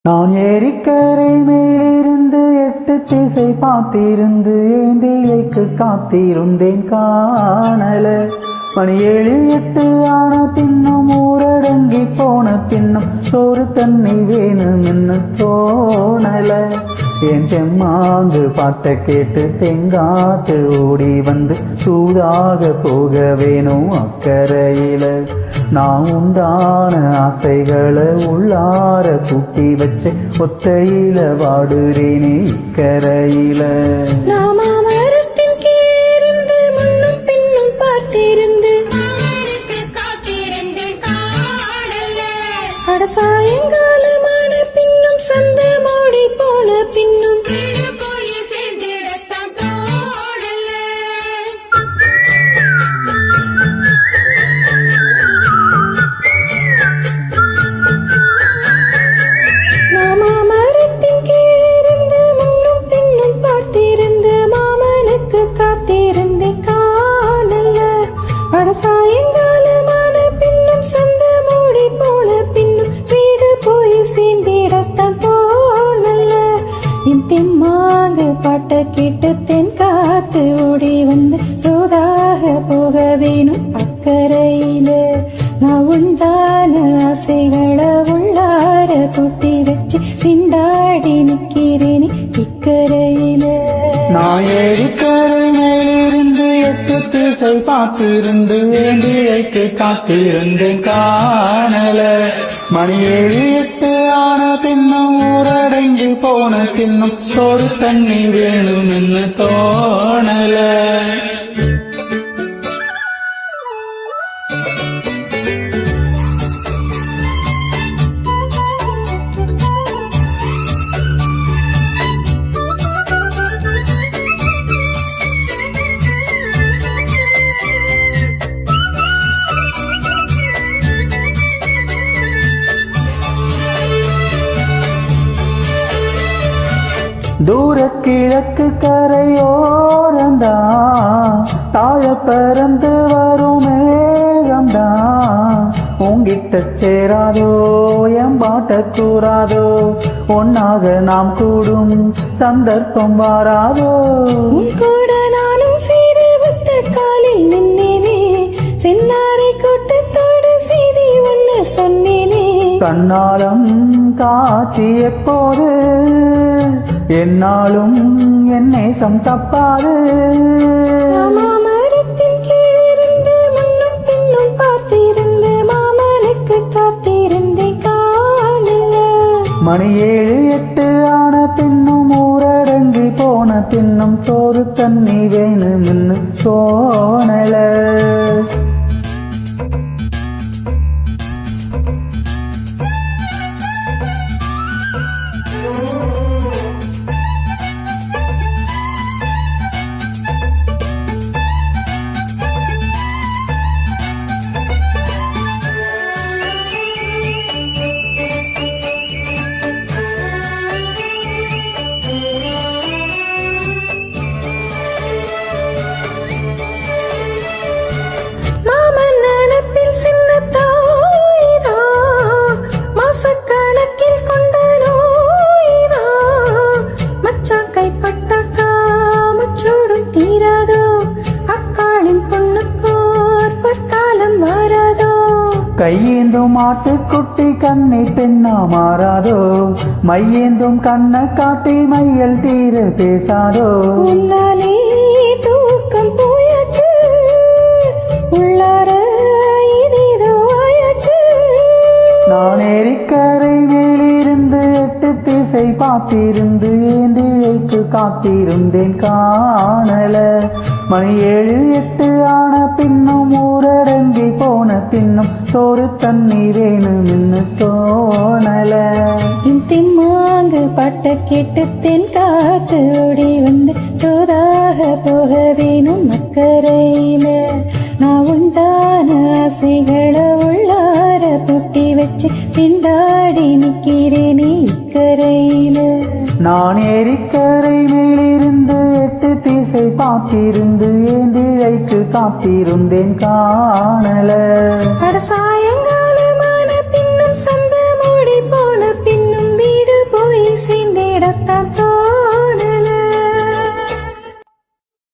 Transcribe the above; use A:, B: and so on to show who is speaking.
A: நான் ஏரிக்கரை மேலிருந்து 8 திசை பார்த்திருந்து ஏந்திழைக்கு காத்திருந்தேன் காணல. மணி 7 8 ஆன பின்னும் ஊரடங்கி போன பின்னும் சோறு தண்ணி வேணும் என்ன தோணல. என் தெம்மாங்கு பாட்ட கேட்டு தெங்காத்து ஓடி வந்து சூடாக போக வேணும் அக்கறையில. நான் உண்டான ஆசைகளை உள்ளார கூட்டி வச்சு ஒத்தையில வாடுறேனே இக்கரையில.
B: சாயங்காலமான பின்னும் சந்த மூடி போன பின்னும் மாமரத்தின் கீழிருந்து முன்னும் பின்னும் பார்த்திருந்து மாமனுக்கு காத்திருந்து காணல. அட சாயங்காலமான பின்னும் சந்த மூடி போன பின்னும் வீடு போய் சேர்ந்திடத்தான் தோணல. என் தெம்மாங்க பாட்ட கேட்டு தென் காத்து ஓடி வந்து சோதாக போக வேணும் அக்கறையில. நான் உண்டான ஆசைகளை உள்ளார கூட்டி வச்சு திண்டாடி நிக்கிறேனே இக்கரையில.
A: நான் ஏரிக்கரை மேலிருந்து 8 திசை பார்த்திருந்து ஏந்திழைக்கு காத்திருந்தேன் காணல. மணி 7 8 ஆன பின்னும் ஊரடங்கி போன பின்னும் சோறு தண்ணி வேணும் என்று தோணல. தூர கிழக்கு கரையோரந்தா தாழ பறந்து வரும் மேகந்தா உங்கிட்ட சேராதோ எம்பாட்ட கூறாதோ ஒன்னாக நாம் கூடும் சந்தர்ப்பம் வாராதோ.
B: கூட நானும் சீரு வித்த காலில் நின்னேனே சென்னாரை கூட்டத்தோடு செய்தி ஒண்ணு சொன்னேனே.
A: கண்ணாலம் காட்சி எப்போது என்னாலும் என் நேசம் தப்பாது.
B: மாமரத்தின் கீழிருந்து முன்னும் பின்னும் பார்த்திருந்து மாமனுக்கு காத்திருந்தே காணல.
A: மணி 7 8 ஆன பின்னும் ஊரடங்கி போன பின்னும் சோறு தண்ணி வேணும்னு தோணல. கையேந்தும் மாட்டுக்குட்டி கண்ணை பெண்ணா மாறாதோ மையேந்தும் கண்ணை காட்டி மையல் தீர பேசாதோ.
B: உன்னாலே தூக்கம் போயாச்சு உள்ளார இதேதோ ஆயாச்சு.
A: நான் ஏரிக்கரை மேலிருந்து 8 திசை பார்த்திருந்து ஏந்திழைக்கு காத்திருந்தேன் காணல. மணி 7 8 ஆன பின்னும் ஊரடங்கி போன பின்னும் சோறு தண்ணி வேணும் என்று தோணல.
B: என் தெம்மாங்கு பாட்ட கேட்டு தென் காத்து ஓடி வந்து தோதாக போக வேணும் அக்கறையில. நான் உண்டான ஆசைகளை உள்ளார பூட்டி வச்சு திண்டாடி நிக்கிறேனே இக்கரையில.
A: நான் ஏரிக்கரை மேலிருந்து 8 திசை பார்த்திருந்து ஏந்திழைக்கு காத்திருந்தேன் காணல.
B: சாயங்காலமான பின்னும் சந்த மூடி போன பின்னும் வீடு விடத்தான்